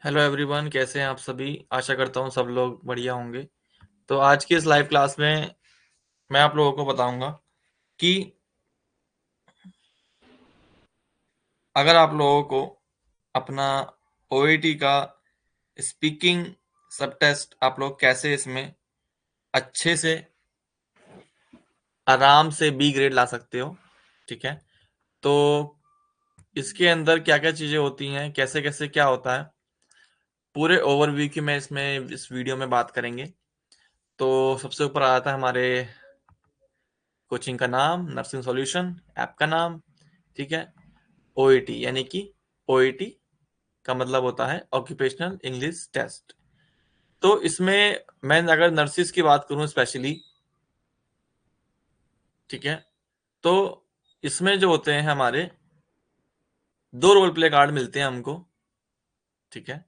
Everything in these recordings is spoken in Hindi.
हेलो एवरीवन, कैसे हैं आप सभी। आशा करता हूँ सब लोग बढ़िया होंगे। तो आज की इस लाइव क्लास में मैं आप लोगों को बताऊंगा कि अगर आप लोगों को अपना ओईटी का स्पीकिंग सब टेस्ट आप लोग कैसे इसमें अच्छे से आराम से बी ग्रेड ला सकते हो। ठीक है, तो इसके अंदर क्या क्या चीज़ें होती हैं, कैसे कैसे क्या होता है, पूरे ओवरव्यू की मैं इसमें इस वीडियो में बात करेंगे। तो सबसे ऊपर आता है हमारे कोचिंग का नाम, नर्सिंग सॉल्यूशन, ऐप का नाम। ठीक है, ओईटी यानी कि ओईटी का मतलब होता है ऑक्यूपेशनल इंग्लिश टेस्ट। तो इसमें मैं अगर नर्सिस की बात करूं स्पेशली, ठीक है, तो इसमें जो होते हैं हमारे दो रोल प्ले कार्ड मिलते हैं हमको। ठीक है,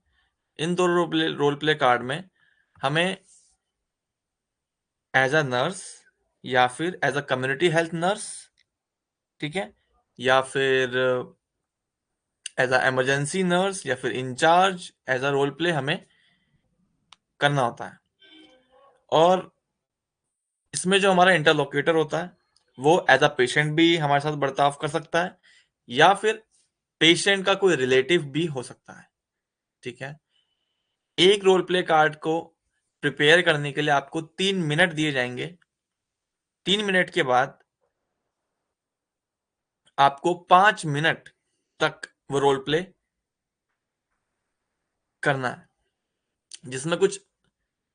इन दो रोल प्ले कार्ड में हमें एज अ नर्स या फिर as a community health nurse, ठीक है, या फिर एज अ इमरजेंसी नर्स या फिर in charge as a role play हमें करना होता है। और इसमें जो हमारा इंटरलोकेटर होता है वो एज अ पेशेंट भी हमारे साथ बर्ताव कर सकता है या फिर पेशेंट का कोई रिलेटिव भी हो सकता है। ठीक है, एक रोल प्ले कार्ड को प्रिपेयर करने के लिए आपको 3 मिनट दिए जाएंगे। 3 मिनट के बाद आपको 5 मिनट तक वो रोल प्ले करना है, जिसमें कुछ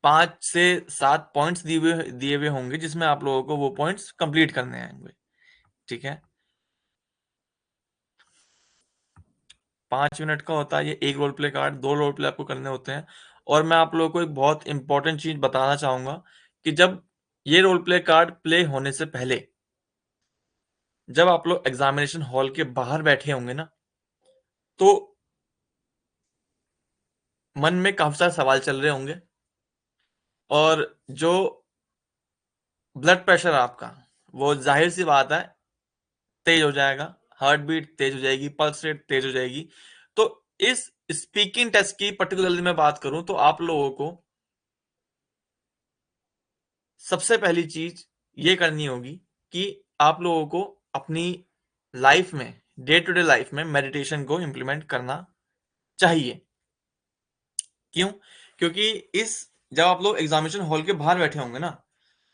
5 से 7 पॉइंट्स दिए हुए होंगे, जिसमें आप लोगों को वो पॉइंट्स कंप्लीट करने होंगे। ठीक है, 5 मिनट का होता है ये एक role play card, 2 role play आपको करने होते हैं। और मैं आप लोगों को एक बहुत इंपॉर्टेंट चीज बताना चाहूंगा कि जब ये रोल प्ले कार्ड प्ले होने से पहले, जब आप लोग एग्जामिनेशन हॉल के बाहर बैठे होंगे ना, तो मन में काफी सारे सवाल चल रहे होंगे। और जो ब्लड प्रेशर आपका, वो जाहिर सी बात है तेज हो जाएगा, हार्ट बीट तेज हो जाएगी, पल्स रेट तेज हो जाएगी। तो इस स्पीकिंग टेस्ट की पर्टिकुलरली मैं बात करूं तो आप लोगों को सबसे पहली चीज ये करनी होगी कि आप लोगों को अपनी लाइफ में, डे टू डे लाइफ में मेडिटेशन को इम्प्लीमेंट करना चाहिए। क्यों? क्योंकि इस जब आप लोग एग्जामिनेशन हॉल के बाहर बैठे होंगे ना,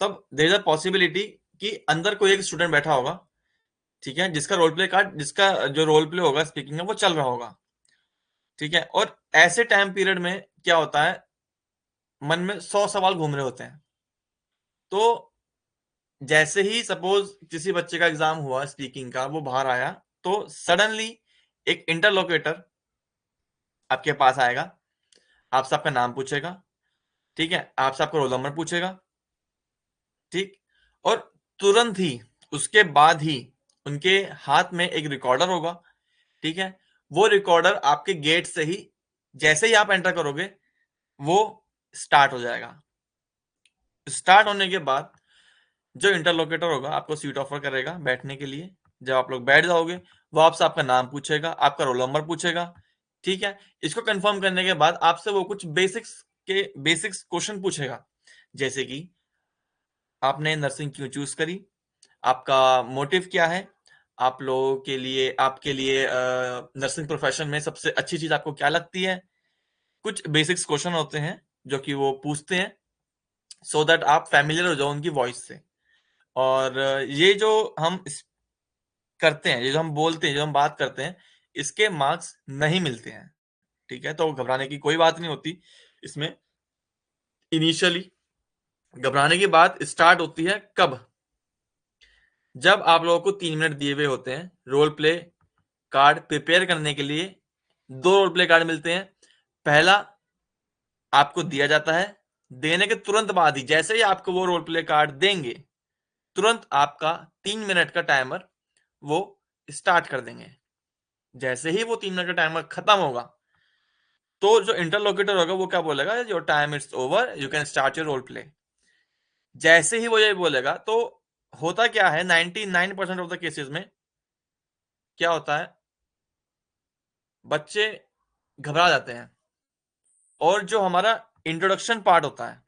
तब देर इज अ पॉसिबिलिटी कि अंदर कोई एक स्टूडेंट बैठा होगा, ठीक है, जिसका रोल प्ले कार्ड, जिसका जो रोल प्ले होगा स्पीकिंग में वो चल रहा होगा। ठीक है, और ऐसे टाइम पीरियड में क्या होता है, मन में 100 सवाल घूम रहे होते हैं। तो जैसे ही सपोज किसी बच्चे का एग्जाम हुआ स्पीकिंग का, वो बाहर आया, तो सडनली एक इंटरलोकेटर आपके पास आएगा, आपसे आपका नाम पूछेगा, ठीक है, आपसे आपका रोल नंबर पूछेगा, ठीक, और तुरंत ही उसके बाद ही उनके हाथ में एक रिकॉर्डर होगा। ठीक है, वो रिकॉर्डर आपके गेट से ही, जैसे ही आप एंटर करोगे, वो स्टार्ट हो जाएगा। स्टार्ट होने के बाद जो इंटरलोकेटर होगा आपको सीट ऑफर करेगा बैठने के लिए। जब आप लोग बैठ जाओगे, वो आपसे आपका नाम पूछेगा, आपका रोल नंबर पूछेगा। ठीक है, इसको कंफर्म करने के बाद आपसे वो कुछ बेसिक्स क्वेश्चन पूछेगा, जैसे कि आपने नर्सिंग क्यों चूज करी, आपका मोटिव क्या है, आप लोगों के लिए, आपके लिए नर्सिंग प्रोफेशन में सबसे अच्छी चीज आपको क्या लगती है। कुछ बेसिक्स क्वेश्चन होते हैं जो कि वो पूछते हैं, सो दैट आप फैमिलियर हो जाओ उनकी वॉइस से। और ये जो हम करते हैं, ये जो हम बोलते हैं, जो हम बात करते हैं, इसके मार्क्स नहीं मिलते हैं। ठीक है, तो घबराने की कोई बात नहीं होती इसमें। इनिशियली घबराने की बात स्टार्ट होती है कब? जब आप लोगों को 3 मिनट दिए हुए होते हैं रोल प्ले कार्ड प्रिपेयर करने के लिए। दो रोल प्ले कार्ड मिलते हैं। पहला आपको दिया जाता है, देने के तुरंत बाद ही, जैसे ही आपको वो रोल प्ले कार्ड देंगे, तुरंत आपका 3 मिनट का टाइमर वो स्टार्ट कर देंगे। जैसे ही वो 3 मिनट का टाइमर खत्म होगा, तो जो इंटरलोकेटर होगा वो क्या बोलेगा, your time it's over, you can start your role play. जैसे ही वो ये बोलेगा, तो होता क्या है, 99% ऑफ द केसेस में क्या होता है, बच्चे घबरा जाते हैं। और जो हमारा इंट्रोडक्शन पार्ट होता है,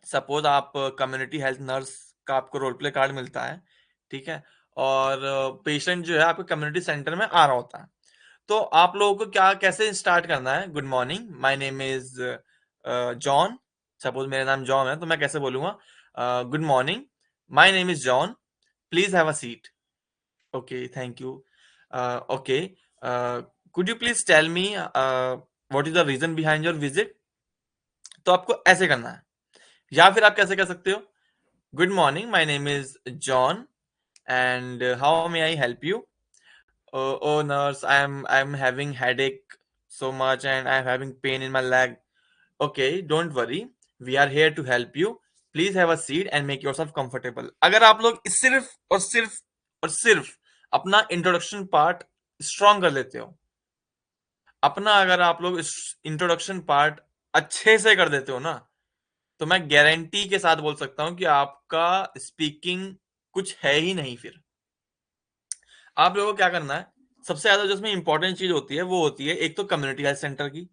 सपोज आप कम्युनिटी हेल्थ नर्स का आपको रोल प्ले कार्ड मिलता है, ठीक है, और पेशेंट जो है आपके कम्युनिटी सेंटर में आ रहा होता है, तो आप लोगों को क्या कैसे स्टार्ट करना है? Good morning, my name is John. Suppose मेरा नाम जॉन है, तो मैं कैसे बोलूंगा? Good morning, my name is John, please have a seat. Okay, thank you. Okay, could you please tell me what is the reason behind your visit? तो आपको ऐसे करना है। या फिर आप कैसे कर सकते हो? Good morning, my name is John and how may I help you? Oh, nurse, I'm having headache so much and I'm having pain in my leg. Okay, don't worry. We are here to help you. Please have a seat and make yourself comfortable. अगर आप लोग सिर्फ अपना इंट्रोडक्शन पार्ट स्ट्रॉन्ग कर लेते हो, अपना अगर आप लोग इस इंट्रोडक्शन पार्ट अच्छे से कर देते हो ना, तो मैं गारंटी के साथ बोल सकता हूं कि आपका स्पीकिंग कुछ है ही नहीं। फिर आप लोगों को क्या करना है? सबसे ज्यादा जो इसमें इंपॉर्टेंट चीज होती है वो होती है, एक तो कम्युनिटी हेल्थ सेंटर की,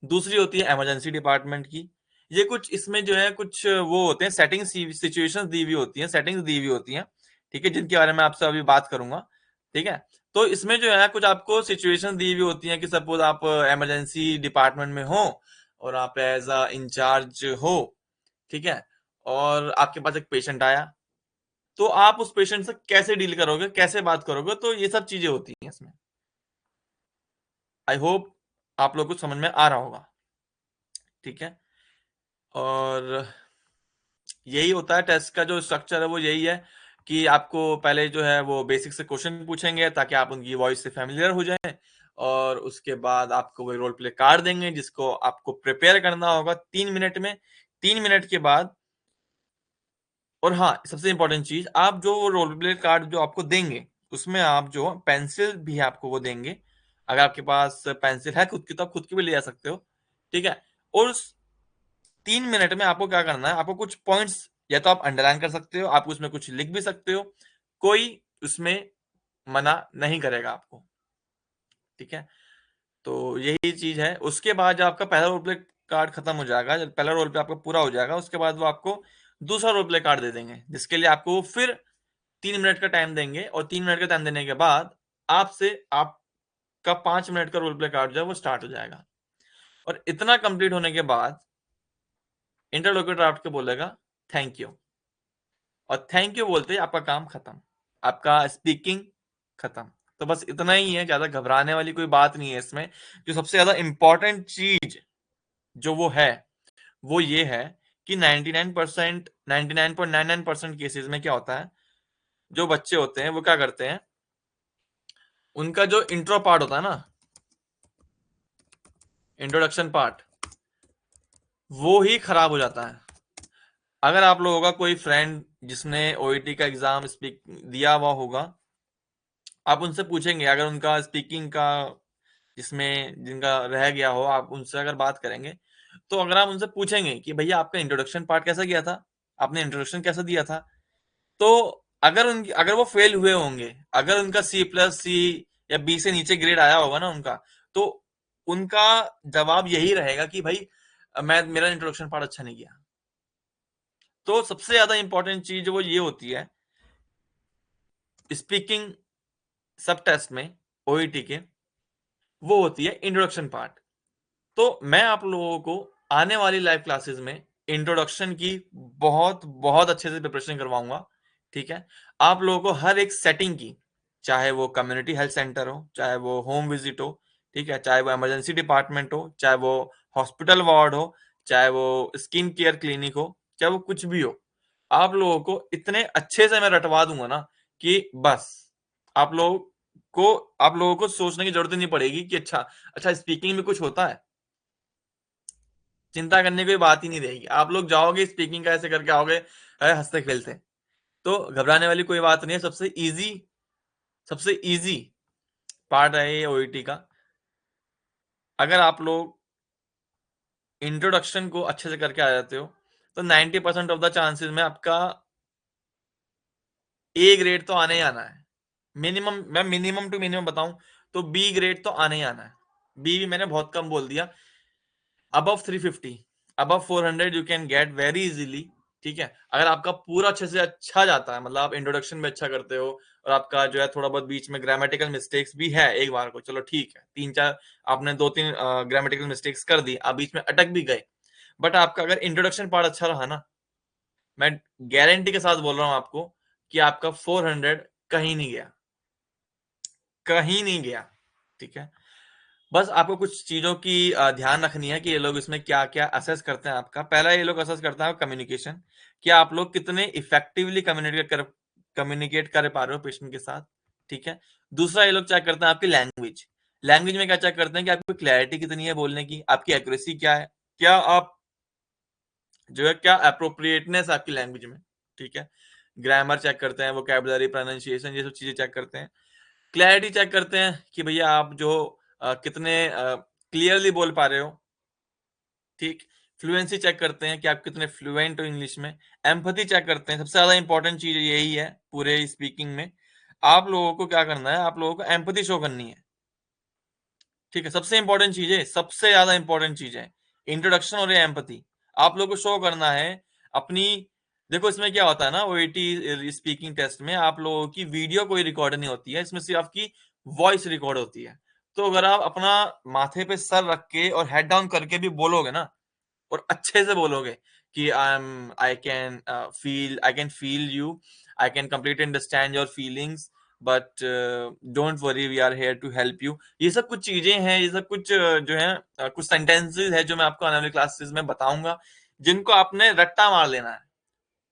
दूसरी होती है इमरजेंसी डिपार्टमेंट की। ये कुछ इसमें जो है कुछ वो होते हैं, सेटिंग सिचुएशंस दी हुई होती हैं, सेटिंग्स दी हुई होती हैं, ठीक है, जिनके बारे में आपसे अभी बात करूंगा। ठीक है, तो इसमें जो है कुछ आपको सिचुएशन दी हुई होती हैं कि सपोज आप इमरजेंसी डिपार्टमेंट में हो और आप एज अ इंचार्ज हो, ठीक है, और आपके पास एक पेशेंट आया, तो आप उस पेशेंट से कैसे डील करोगे, कैसे बात करोगे, तो ये सब चीजें होती हैं इसमें। आई होप आप लोग को समझ में आ रहा होगा। ठीक है, और यही होता है टेस्ट का जो स्ट्रक्चर है, वो यही है कि आपको पहले जो है वो बेसिक से क्वेश्चन पूछेंगे ताकि आप उनकी वॉइस से फेमिलियर हो जाएं, और उसके बाद आपको वो रोल प्ले कार्ड देंगे जिसको आपको प्रिपेयर करना होगा 3 मिनट में। 3 मिनट के बाद, और हाँ, सबसे इंपॉर्टेंट चीज, आप जो रोल प्ले कार्ड जो आपको देंगे उसमें आप जो पेंसिल भी आपको वो देंगे। अगर आपके पास पेंसिल है खुद की तो आप खुद की भी ले जा सकते हो, ठीक है। और उस 3 मिनट में आपको क्या करना है? आपको कुछ पॉइंट्स या तो आप अंडरलाइन कर सकते हो, आप उसमें कुछ लिख भी सकते हो, कोई उसमें मना नहीं करेगा आपको। ठीक है, तो यही चीज है। उसके बाद जब आपका पहला रोल प्ले कार्ड खत्म हो जाएगा, जब पहला रोल प्ले आपका पूरा हो जाएगा, उसके बाद वो आपको दूसरा रोल प्ले कार्ड दे देंगे जिसके लिए आपको फिर 3 मिनट का टाइम देंगे, और 3 मिनट का टाइम देने के बाद आपसे आपका 5 मिनट का रोल प्ले कार्ड जो है वो स्टार्ट हो जाएगा। और इतना कंप्लीट होने के बाद इंटरलोक्यूटर आपको बोलेगा थैंक यू, और थैंक यू बोलते ही आपका काम खत्म, आपका स्पीकिंग खत्म। तो बस इतना ही है, ज्यादा घबराने वाली कोई बात नहीं है इसमें। जो सबसे ज्यादा इंपॉर्टेंट चीज जो वो है, वो ये है कि 99% 99.99% केसेस में क्या होता है, जो बच्चे होते हैं वो क्या करते हैं, उनका जो इंट्रो पार्ट होता है ना, इंट्रोडक्शन पार्ट, वो ही खराब हो जाता है। अगर आप लोगों का कोई फ्रेंड जिसने ओईटी का एग्जाम स्पीक दिया हुआ होगा, आप उनसे पूछेंगे, अगर उनका स्पीकिंग का जिसमें जिनका रह गया हो, आप उनसे अगर बात करेंगे, तो अगर आप उनसे पूछेंगे कि भैया आपका इंट्रोडक्शन पार्ट कैसा गया था, आपने इंट्रोडक्शन कैसा दिया था, तो अगर वो फेल हुए होंगे, अगर उनका C+C या बी से नीचे ग्रेड आया होगा ना उनका, तो उनका जवाब यही रहेगा कि भाई मैं मेरा इंट्रोडक्शन पार्ट अच्छा नहीं किया। तो सबसे ज्यादा इंपॉर्टेंट चीज वो ये होती है स्पीकिंग सब टेस्ट में, ओईटी के, वो होती है इंट्रोडक्शन पार्ट। तो मैं आप लोगों को आने वाली लाइव क्लासेस में इंट्रोडक्शन की बहुत बहुत अच्छे से प्रिपरेशन करवाऊंगा। ठीक है, आप लोगों को हर एक सेटिंग की, चाहे वो कम्युनिटी हेल्थ सेंटर हो, चाहे वो होम विजिट हो, ठीक है, चाहे वो इमरजेंसी डिपार्टमेंट हो, चाहे वो हॉस्पिटल वार्ड हो, चाहे वो स्किन केयर क्लिनिक हो, चाहे वो कुछ भी हो, आप लोगों को इतने अच्छे से मैं रटवा दूंगा ना कि बस आप लोग को आप लोगों को सोचने की जरूरत ही नहीं पड़ेगी कि अच्छा अच्छा स्पीकिंग में कुछ होता है। चिंता करने की कोई बात ही नहीं रहेगी, आप लोग जाओगे स्पीकिंग का ऐसे करके आओगे, अरे हंसते खेलते। तो घबराने वाली कोई बात नहीं है। सबसे इजी पार्ट है ये ओईटी का। अगर आप लोग इंट्रोडक्शन को अच्छे से करके आ जाते हो, तो 90% ऑफ द चांसेस में आपका ए ग्रेड तो आने ही आना है। मिनिमम, मैं मिनिमम टू मिनिमम बताऊं तो बी ग्रेड तो आने ही आना है। बी भी मैंने बहुत कम बोल दिया। Above 350, above 400 you can get very easily. ठीक है, अगर आपका पूरा अच्छे से अच्छा जाता है, मतलब आप इंट्रोडक्शन में अच्छा करते हो और आपका जो है थोड़ा बहुत बीच में ग्रामेटिकल मिस्टेक्स भी है एक बार को, चलो ठीक है, तीन चार आपने दो तीन ग्रामेटिकल मिस्टेक्स कर दी, आप बीच में अटक भी गए, बट आपका अगर इंट्रोडक्शन पार्ट अच्छा रहा ना, मैं गारंटी के साथ बोल रहा हूं आपको कि आपका 400 कहीं नहीं गया, कहीं नहीं गया। ठीक है, बस आपको कुछ चीजों की ध्यान रखनी है कि ये लोग इसमें क्या क्या असेस करते हैं आपका। पहला ये लोग असेस करते हैं कम्युनिकेशन, कि आप लोग कितने इफेक्टिवली कम्युनिकेट कर पा रहे हो पेशेंट के साथ। ठीक है, दूसरा ये लोग चेक करते हैं आपकी लैंग्वेज। लैंग्वेज में क्या चेक करते हैं कि आपकी क्लैरिटी कितनी है बोलने की, आपकी एक्यूरेसी क्या है, क्या आप जो है क्या अप्रोप्रिएटनेस आपकी लैंग्वेज में। ठीक है, ग्रामर चेक करते हैं, वोकैबुलरी, प्रोनाउंसिएशन, ये सब चीजें चेक करते हैं। क्लैरिटी चेक करते हैं कि भैया आप जो कितने क्लियरली बोल पा रहे हो। ठीक, फ्लुएंसी चेक करते हैं कि आप कितने फ्लुएंट हो इंग्लिश में। एम्पैथी चेक करते हैं, सबसे ज्यादा इंपॉर्टेंट चीज यही है पूरे स्पीकिंग में। आप लोगों को क्या करना है, आप लोगों को एम्पैथी शो करनी है। ठीक है, सबसे इंपॉर्टेंट चीज है, सबसे ज्यादा इंपॉर्टेंट चीज है इंट्रोडक्शन और एम्पैथी। आप लोगों को शो करना है अपनी। देखो इसमें क्या होता है ना, ओईटी स्पीकिंग टेस्ट में आप लोगों की वीडियो कोई रिकॉर्ड नहीं होती है, इसमें सिर्फ आपकी वॉइस रिकॉर्ड होती है। तो अगर आप अपना माथे पे सर रख के और हेड डाउन करके भी बोलोगे ना, और अच्छे से बोलोगे कि I can feel you, I can completely understand your feelings, but don't worry, we are here to help you. ये सब कुछ चीजें हैं, ये सब कुछ जो है कुछ सेंटेंसेस है जो मैं आपको आने वाली क्लासेस में बताऊंगा, जिनको आपने रट्टा मार लेना है।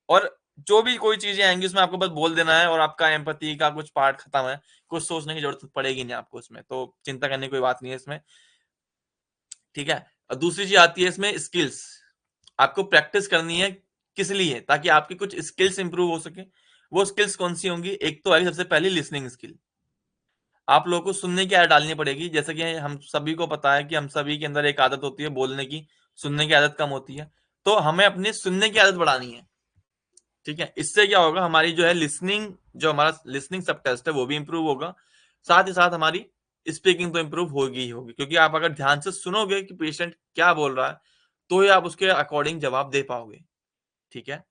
और जो भी कोई चीजें आएंगी उसमें आपको बस बोल देना है, और आपका एम्पैथी का कुछ पार्ट खत्म है, कुछ सोचने की जरूरत पड़ेगी नहीं आपको उसमें, तो चिंता करने की कोई बात नहीं है इसमें। ठीक है, और दूसरी चीज आती है इसमें स्किल्स। आपको प्रैक्टिस करनी है, किस लिए, ताकि आपकी कुछ स्किल्स इंप्रूव हो सके। वो स्किल्स कौन सी होंगी, एक तो है सबसे पहली लिसनिंग स्किल। आप लोगों को सुनने की आदत डालनी पड़ेगी, जैसे कि हम सभी को पता है कि हम सभी के अंदर एक आदत होती है बोलने की, सुनने की आदत कम होती है। तो हमें अपनी सुनने की आदत बढ़ानी है। ठीक है, इससे क्या होगा, हमारी जो है लिसनिंग, जो हमारा लिसनिंग सब टेस्ट है वो भी इंप्रूव होगा, साथ ही साथ हमारी स्पीकिंग तो इंप्रूव होगी ही होगी, क्योंकि आप अगर ध्यान से सुनोगे कि पेशेंट क्या बोल रहा है, तो ही आप उसके अकॉर्डिंग जवाब दे पाओगे। ठीक है,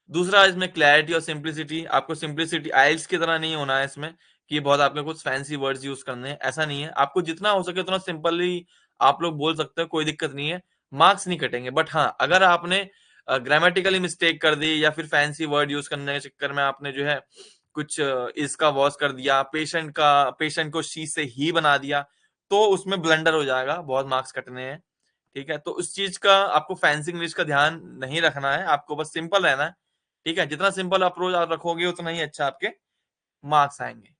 दूसरा इसमें क्लैरिटी और सिंप्लिसिटी। आपको सिंप्लिसिटी आइल्स की तरह नहीं होना है इसमें, कि बहुत आपने कुछ फैंसी वर्ड्स यूज करने हैं, ऐसा नहीं है। आपको जितना हो सके उतना सिंपली आप लोग बोल सकते हो, कोई दिक्कत नहीं है, मार्क्स नहीं कटेंगे। बट हाँ, अगर आपने ग्रामेटिकली मिस्टेक कर दी, या फिर फैंसी वर्ड यूज करने के चक्कर में आपने जो है कुछ इसका वॉस कर दिया, पेशेंट को शी से ही बना दिया, तो उसमें ब्लंडर हो जाएगा, बहुत मार्क्स कटने हैं। ठीक है, तो उस चीज का आपको फैंसी इंग्लिश का ध्यान नहीं रखना है, आपको बस सिंपल रहना है। ठीक है, जितना सिंपल अप्रोच आप रखोगे उतना ही अच्छा आपके मार्क्स आएंगे।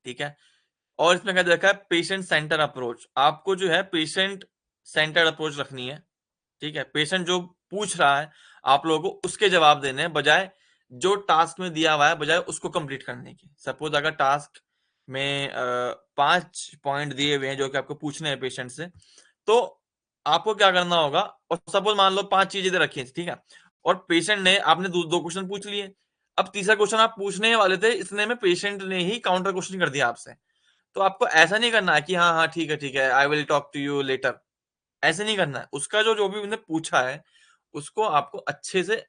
ठीक है, और इसमें क्या देखा है, पेशेंट सेंटर अप्रोच। आपको जो है पेशेंट सेंटर्ड अप्रोच रखनी है। ठीक है, पेशेंट जो पूछ रहा है, आप लोगों को उसके जवाब देने हैं, बजाय जो टास्क में दिया हुआ है बजाय उसको कंप्लीट करने की। सपोज अगर टास्क में 5 पॉइंट दिए हुए हैं जो कि आपको पूछने हैं पेशेंट से, तो आपको क्या करना होगा, और सपोज मान लो 5 चीजें दे रखी हैं, ठीक है, और पेशेंट ने, आपने दो क्वेश्चन पूछ लिए, अब तीसरा क्वेश्चन आप पूछने वाले थे, इतने में पेशेंट ने ही काउंटर क्वेश्चन कर दिया आपसे। तो आपको ऐसा नहीं करना है कि हाँ हाँ ठीक है, I will talk to you later, ऐसे नहीं करना है। उसका जो जो भी उन्होंने पूछा है उसको आपको अच्छे से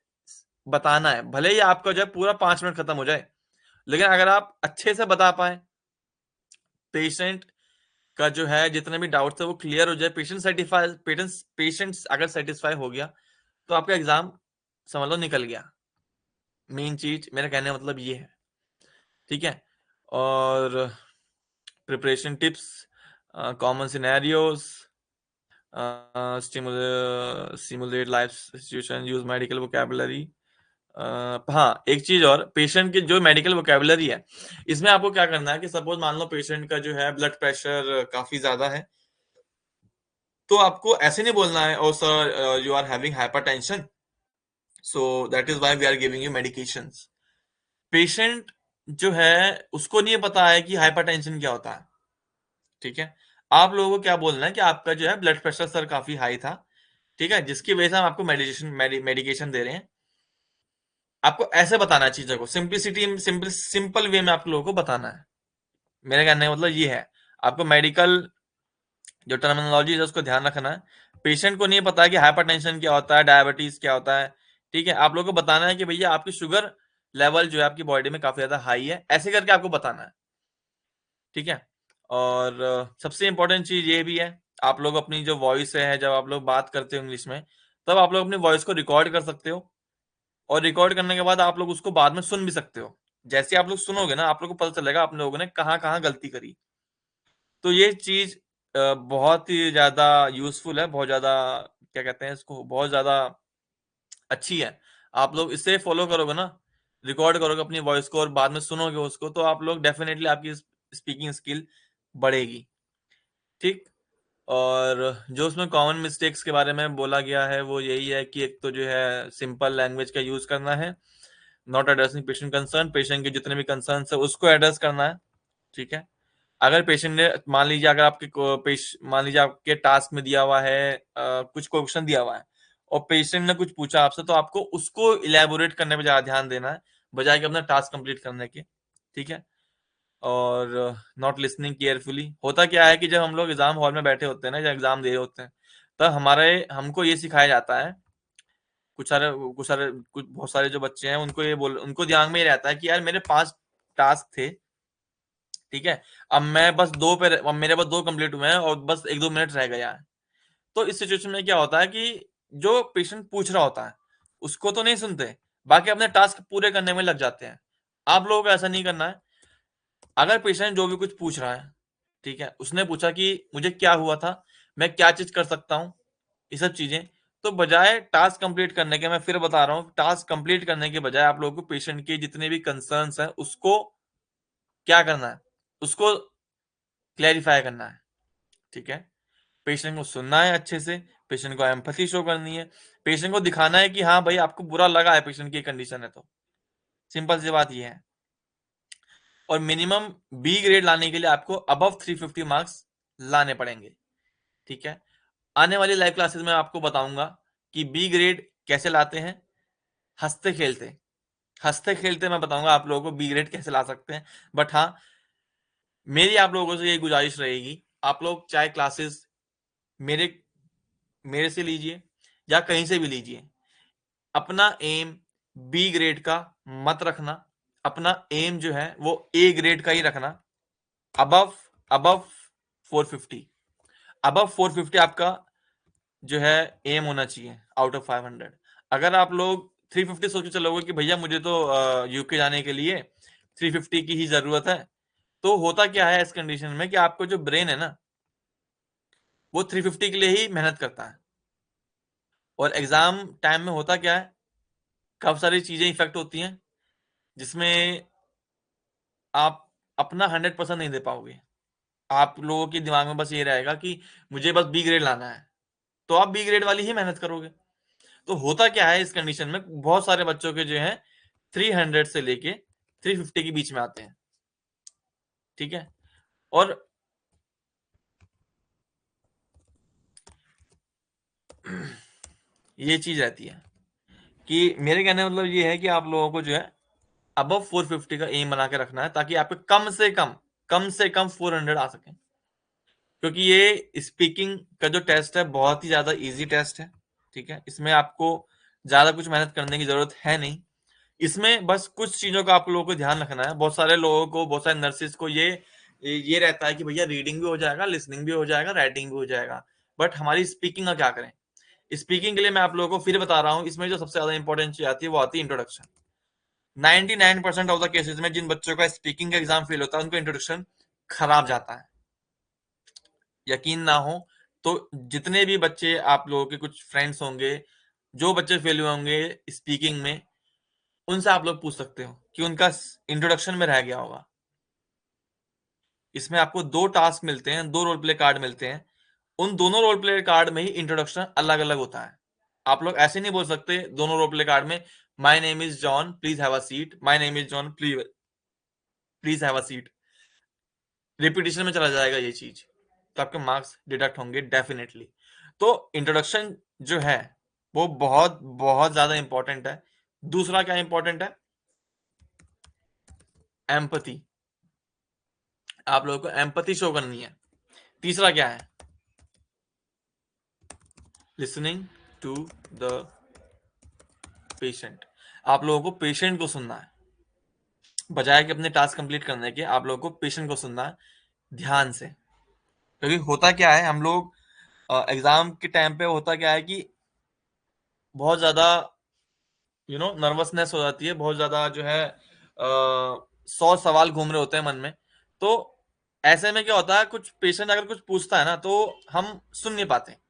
बताना है, भले ही आपका जो है पूरा 5 मिनट खत्म हो जाए, लेकिन अगर आप अच्छे से बता पाए, पेशेंट का जो है जितने भी डाउट्स है वो क्लियर हो जाए, पेशेंट अगर सेटिस्फाई हो गया, तो आपका एग्जाम समझ लो निकल गया। मेन चीज मेरा कहने का मतलब ये है। ठीक है, और preparation tips, common scenarios, simulate life situation, use medical vocabulary. हाँ, एक चीज और, पेशेंट की जो मेडिकल वोकेबुलरी है, इसमें आपको क्या करना है कि सपोज मान लो पेशेंट का जो है ब्लड प्रेशर काफी ज्यादा है, तो आपको ऐसे नहीं बोलना है, oh sir you are having hypertension, so that is why we are giving you medications. Patient जो है उसको नहीं पता है कि हाइपरटेंशन क्या होता है। ठीक है, आप लोगों को क्या बोलना है कि आपका जो है ब्लड प्रेशर सर काफी हाई था, ठीक है, जिसकी वजह से हम आपको मेडिकेशन दे रहे हैं। आपको ऐसे बताना है चीजों को, सिंपल वे में आप लोगों को बताना है। मेरे कहने का मतलब ये है, आपको मेडिकल जो टर्मिनोलॉजी है उसको ध्यान रखना है। पेशेंट को नहीं पता है कि हाइपरटेंशन क्या होता है, डायबिटीज क्या होता है, ठीक है। आप लोगों को बताना है कि भैया आपकी शुगर लेवल जो है आपकी बॉडी में काफी ज्यादा हाई है, ऐसे करके आपको बताना है, ठीक है। और सबसे इंपॉर्टेंट चीज ये भी है, आप लोग अपनी जो वॉइस है, जब आप लोग बात करते हो इंग्लिश में, तब आप लोग अपनी वॉइस को रिकॉर्ड कर सकते हो, और रिकॉर्ड करने के बाद आप लोग उसको बाद में सुन भी सकते हो। जैसे आप लोग सुनोगे ना, आप लोग को पता चलेगा आप लोगों ने कहाँ कहाँ गलती करी। तो ये चीज बहुत ही ज्यादा यूजफुल है, बहुत ज्यादा, क्या कहते हैं इसको, बहुत ज्यादा अच्छी है। आप लोग इसे फॉलो करोगे ना, रिकॉर्ड करोगे अपनी वॉइस को और बाद में सुनोगे उसको, तो आप लोग डेफिनेटली आपकी स्पीकिंग स्किल बढ़ेगी, ठीक। और जो उसमें कॉमन मिस्टेक्स के बारे में बोला गया है वो यही है कि एक तो जो है सिंपल लैंग्वेज का यूज करना है, not addressing patient concern, patient के जितने भी कंसर्न है उसको एड्रेस करना है, ठीक है। अगर पेशेंट ने, मान लीजिए अगर मान लीजिए आपके टास्क में दिया हुआ है, कुछ क्वेश्चन दिया हुआ है और पेशेंट ने कुछ पूछा आपसे, तो आपको उसको इलेबोरेट करने पे ज्यादा ध्यान देना है बजाय कि अपना टास्क कंप्लीट करने के, ठीक है। और नॉट लिसनिंग केयरफुली, होता क्या है कि जब हम लोग एग्जाम हॉल में बैठे होते हैं ना, जब एग्जाम दे रहे होते हैं, तब हमारे हमको ये सिखाया जाता है, कुछ बहुत सारे जो बच्चे हैं उनको दिमाग में ये रहता है कि यार मेरे 5 टास्क थे, ठीक है, अब मेरे बस 2 कंप्लीट हुए हैं और बस 1-2 मिनट रह गया है। तो इस सिचुएशन में क्या होता है कि जो पेशेंट पूछ रहा होता है उसको तो नहीं सुनते, बाकी अपने टास्क पूरे करने में लग जाते हैं। आप लोगों को ऐसा नहीं करना है। अगर पेशेंट जो भी कुछ पूछ रहा है, ठीक है, उसने पूछा कि मुझे क्या हुआ था, मैं क्या चीज कर सकता हूँ, ये सब चीजें, तो बजाय टास्क कंप्लीट करने के, मैं फिर बता रहा हूँ, टास्क कंप्लीट करने के बजाय आप लोगों को पेशेंट के जितने भी कंसर्न्स हैं उसको क्या करना है, उसको क्लैरिफाई करना है, ठीक है। पेशेंट को सुनना है अच्छे से, पेशेंट को एम्पैथी शो करनी है, पेशेंट को दिखाना है कि हाँ भाई आपको बुरा लगा है पेशेंट की कंडीशन है, तो सिंपल सी बात ये है। और मिनिमम बी ग्रेड लाने के लिए आपको अबव 350 मार्क्स लाने पड़ेंगे, ठीक है। आने वाली लाइव क्लासेस में आपको बताऊंगा कि बी ग्रेड कैसे लाते हैं, हंसते खेलते, हंसते खेलते मैं बताऊंगा आप लोगों को बी ग्रेड कैसे ला सकते हैं। बट हाँ, मेरी आप लोगों से यही गुजारिश रहेगी, आप लोग चाहे क्लासेस मेरे मेरे से लीजिए या कहीं से भी लीजिए, अपना एम बी ग्रेड का मत रखना, अपना एम जो है वो ए ग्रेड का ही रखना। अबव अबव 450, अबव 450 आपका जो है एम होना चाहिए आउट ऑफ 500। अगर आप लोग 350 सोच के चलोगे कि भैया मुझे तो यूके जाने के लिए 350 की ही जरूरत है, तो होता क्या है इस कंडीशन में कि आपको जो ब्रेन है ना, वो 350 के लिए ही मेहनत करता है। और एग्जाम टाइम में होता क्या है, काफी सारी चीजें इफेक्ट होती हैं जिसमें आप अपना 100% नहीं दे पाओगे। आप लोगों के दिमाग में बस ये रहेगा कि मुझे बस बी ग्रेड लाना है, तो आप बी ग्रेड वाली ही मेहनत करोगे। तो होता क्या है इस कंडीशन में, बहुत सारे बच्चों के जो है 300 से लेके 350 के बीच में आते हैं, ठीक है। और ये चीज रहती है कि मेरे कहने का मतलब ये है कि आप लोगों को जो है अबव 450 का एम बना के रखना है, ताकि आपके कम से कम 400 आ सके। क्योंकि ये स्पीकिंग का जो टेस्ट है बहुत ही ज्यादा इजी टेस्ट है, ठीक है। इसमें आपको ज्यादा कुछ मेहनत करने की जरूरत है नहीं। इसमें बस कुछ चीजों का आप लोगों को ध्यान रखना है। बहुत सारे लोगों को, बहुत सारे नर्सिस को ये रहता है कि भैया रीडिंग भी हो जाएगा, लिसनिंग भी हो जाएगा, राइटिंग भी हो जाएगा, बट हमारी स्पीकिंग का क्या करें। स्पीकिंग के लिए मैं आप लोगों को फिर बता रहा हूँ, इसमें जो सबसे ज्यादा इंपॉर्टेंट चीज आती है वो आती है इंट्रोडक्शन। 99% ऑफ द केसेस में जिन बच्चों का स्पीकिंग का एग्जाम फेल होता है, उनको इंट्रोडक्शन खराब जाता है। यकीन ना हो तो जितने भी बच्चे, आप लोगों के कुछ फ्रेंड्स होंगे जो बच्चे फेल हुए होंगे स्पीकिंग में, उनसे आप लोग पूछ सकते हो कि उनका इंट्रोडक्शन में रह गया होगा। इसमें आपको 2 टास्क मिलते हैं, 2 रोल प्ले कार्ड मिलते हैं, उन दोनों रोल प्ले कार्ड में ही इंट्रोडक्शन अलग अलग होता है। आप लोग ऐसे नहीं बोल सकते दोनों रोल प्ले कार्ड में, my name is John please have a seat, my name is John please please have a seat. Repetition में चला जाएगा ये चीज, तो आपके मार्क्स डिडक्ट होंगे डेफिनेटली। तो इंट्रोडक्शन जो है वो बहुत बहुत ज्यादा इंपॉर्टेंट है। दूसरा क्या इंपॉर्टेंट है, एम्पथी। आप लोगों को एम्पथी शो करनी है। तीसरा क्या है, लिसनिंग टू द पेशेंट। आप लोगों को पेशेंट को सुनना है, बजाय कि अपने टास्क कंप्लीट करने के आप लोगों को पेशेंट को सुनना है ध्यान से। क्योंकि होता क्या है, हम लोग एग्जाम के टाइम पे होता क्या है कि बहुत ज्यादा नर्वसनेस हो जाती है, बहुत ज्यादा जो है 100 सवाल घूम रहे होते हैं मन में। तो ऐसे में क्या होता है, कुछ पेशेंट अगर कुछ पूछता है ना तो हम सुन नहीं पाते।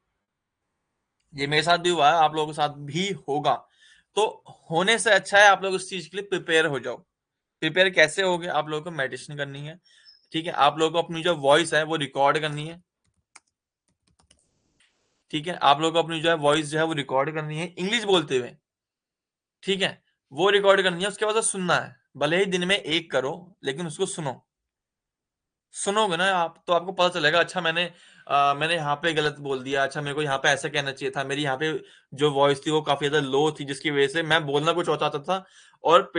ये मेरे साथ भी हुआ है, आप लोगों के साथ भी होगा। तो होने से अच्छा है आप लोग उस चीज के लिए प्रिपेयर हो जाओ। प्रिपेयर कैसे होगे, आप लोगों को मेडिटेशन करनी है, ठीक है। आप लोगों को अपनी जो वॉइस है वो रिकॉर्ड करनी है, ठीक है। आप लोगों को अपनी जो है वॉइस जो है वो रिकॉर्ड करनी है इंग्लिश बोलते हुए, ठीक है। वो रिकॉर्ड करनी है, उसके बाद सुनना है। भले ही दिन में एक करो, लेकिन उसको सुनो। सुनोगे ना आप तो आपको पता चलेगा, अच्छा मैंने यहाँ पे गलत बोल दिया, अच्छा मेरे को यहाँ पे ऐसा कहना चाहिए था, मेरी यहाँ पे जो वॉइस थी वो काफी ज्यादा लो थी, जिसकी वजह से मैं बोलना कुछ और चाहता था और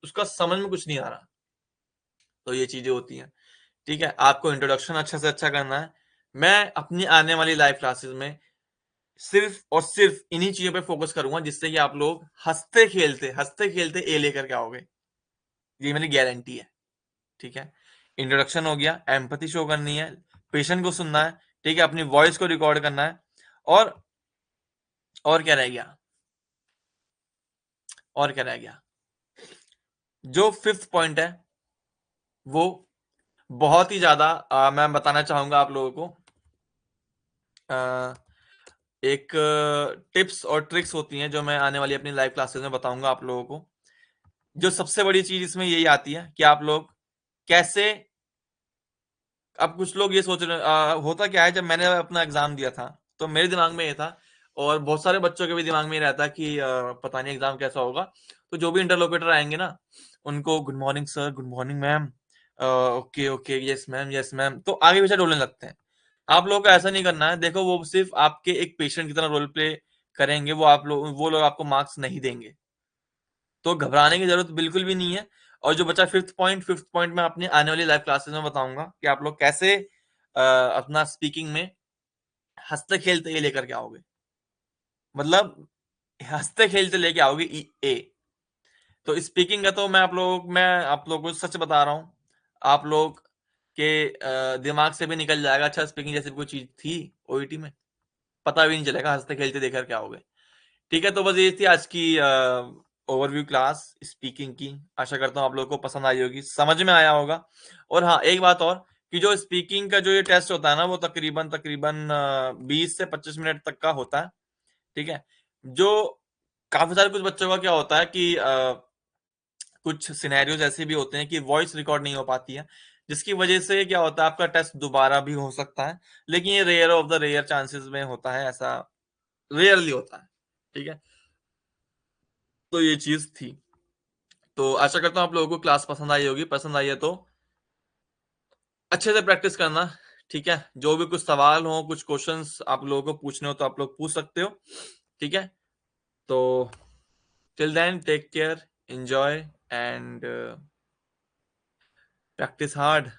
उसका समझ में कुछ नहीं आ रहा। तो ये चीजें होती हैं, ठीक है। आपको इंट्रोडक्शन अच्छा से अच्छा करना है। मैं अपनी आने वाली लाइव क्लासेस में सिर्फ और सिर्फ इन्हीं चीजों पे फोकस करूंगा, जिससे कि आप लोग हंसते खेलते ए लेकर के आओगे, ये मेरी गारंटी है, ठीक है। इंट्रोडक्शन हो गया, एम्पैथी शो करनी है, पेशेंट को सुनना है, ठीक है, अपनी वॉइस को रिकॉर्ड करना है। और और क्या रह गया, और क्या रह गया, जो फिफ्थ पॉइंट है वो बहुत ही ज्यादा मैं बताना चाहूंगा आप लोगों को। अ, एक टिप्स और ट्रिक्स होती हैं जो मैं आने वाली अपनी लाइव क्लासेस में बताऊंगा आप लोगों को। जो सबसे बड़ी चीज इसमें यही आती है कि आप लोग कैसे, अब कुछ लोग ये सोच रहे होता क्या है, जब मैंने अपना एग्जाम दिया था तो मेरे दिमाग में ये था, और बहुत सारे बच्चों के भी दिमाग में ये रहता है कि पता नहीं एग्जाम कैसा होगा। तो जो भी इंटरलोकेटर आएंगे ना, उनको good morning sir, good morning ma'am, okay okay, yes ma'am, yes ma'am, तो आगे पीछे डोलने लगते हैं। आप लोगों को ऐसा नहीं करना है। देखो, वो सिर्फ आपके एक पेशेंट की तरह रोल प्ले करेंगे, वो लोग आपको मार्क्स नहीं देंगे। तो घबराने की जरूरत बिल्कुल भी नहीं है। और जो बचा फिफ्थ पॉइंट मैं अपनी आने वाली लाइव क्लासेस में बताऊंगा कि आप लोग कैसे अपना स्पीकिंग में हंसते खेलते ये लेकर के आओगे, मतलब हंसते खेलते लेके आओगे ए। तो स्पीकिंग का तो मैं आप लोगों को सच बता रहा हूँ, आप लोग के दिमाग से भी निकल जाएगा, अच्छा स्पीकिंग जैसी कोई चीज थी ओईटी में, पता भी नहीं चलेगा, हंसते खेलते देकर के आओगे। ठीक है, तो बस ये थी आज की ओवरव्यू क्लास स्पीकिंग की। आशा करता हूँ आप लोगों को पसंद आई होगी, समझ में आया होगा। और हाँ, एक बात और, कि जो स्पीकिंग का जो ये टेस्ट होता है ना, वो तकरीबन तकरीबन 20 से 25 मिनट तक का होता है, ठीक है। जो काफी सारे कुछ बच्चों का क्या होता है कि कुछ सिनेरियोज ऐसे भी होते हैं कि वॉइस रिकॉर्ड नहीं हो पाती है, जिसकी वजह से क्या होता है, आपका टेस्ट दोबारा भी हो सकता है। लेकिन ये rare of the rare chances में होता है, ऐसा रेयरली होता है, ठीक है। तो ये चीज थी। तो आशा करता हूँ आप लोगों को क्लास पसंद आई होगी। पसंद आई है तो अच्छे से प्रैक्टिस करना, ठीक है। जो भी कुछ सवाल हो, कुछ क्वेश्चंस आप लोगों को पूछने हो तो आप लोग पूछ सकते हो, ठीक है। तो till then, take care, enjoy and practise hard.